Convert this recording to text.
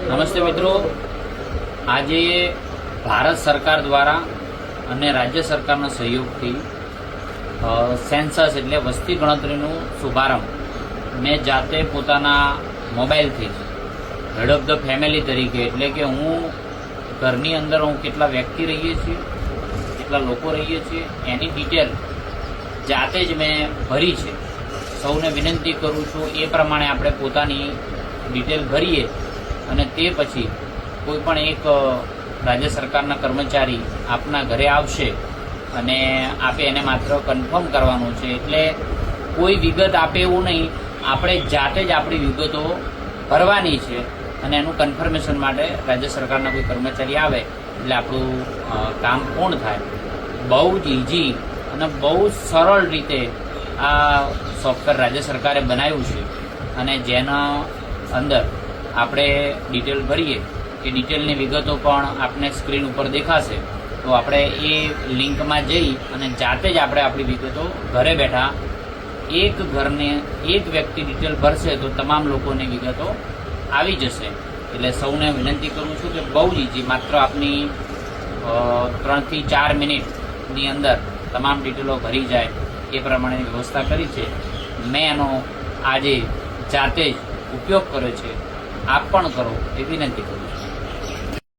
નમસ્તે મિત્રો, આજે ભારત સરકાર દ્વારા અને રાજ્ય સરકારના સહયોગથી સેન્સસ એટલે વસ્તી ગણતરીનું શુભારંભ મેં જાતે પોતાના મોબાઈલથી હેડ ઓફ ધ ફેમિલી તરીકે, એટલે કે હું ઘરની અંદર કેટલા વ્યક્તિ રહીએ છીએ, કેટલા લોકો રહીએ છીએ, એની ડિટેલ જાતે જ મેં ભરી છે. સૌને વિનંતી કરું છું એ પ્રમાણે આપણે પોતાની ડિટેલ ભરીએ અને તે પછી કોઈ પણ એક રાજ્ય સરકારના કર્મચારી આપના ઘરે આવશે અને આપે એને માત્ર કન્ફર્મ કરવાનું છે. એટલે કોઈ વિગત આપે એવું નહીં, આપણે જાતે જ આપણી વિગતો ભરવાની છે અને એનું કન્ફર્મેશન માટે રાજ્ય સરકારના કોઈ કર્મચારી આવે એટલે આપણું કામ પૂર્ણ થાય. બહુ જ ઇઝી અને બહુ સરળ રીતે આ સોફ્ટવેર રાજ્ય સરકારે બનાવ્યું છે અને જેના અંદર આપણે ડિટેલ ભરીએ એ ડિટેલની વિગતો પણ આપને સ્ક્રીન ઉપર દેખાશે. તો આપણે એ લિંકમાં જઈ અને જાતે જ આપણે આપણી વિગતો ઘરે બેઠા એક ઘરને એક વ્યક્તિ ડિટેલ ભરશે તો તમામ લોકોની વિગતો આવી જશે. એટલે સૌને વિનંતી કરું છું કે બહુ જ ઇઝી, માત્ર આપની 3 થી 4 મિનિટની અંદર તમામ ડિટેલો ભરી જાય એ પ્રમાણેની વ્યવસ્થા કરી છે. મેં એનો આજે જાતે જ ઉપયોગ કર્યો છે, આપ પણ કરો એ વિનંતી કરું છું.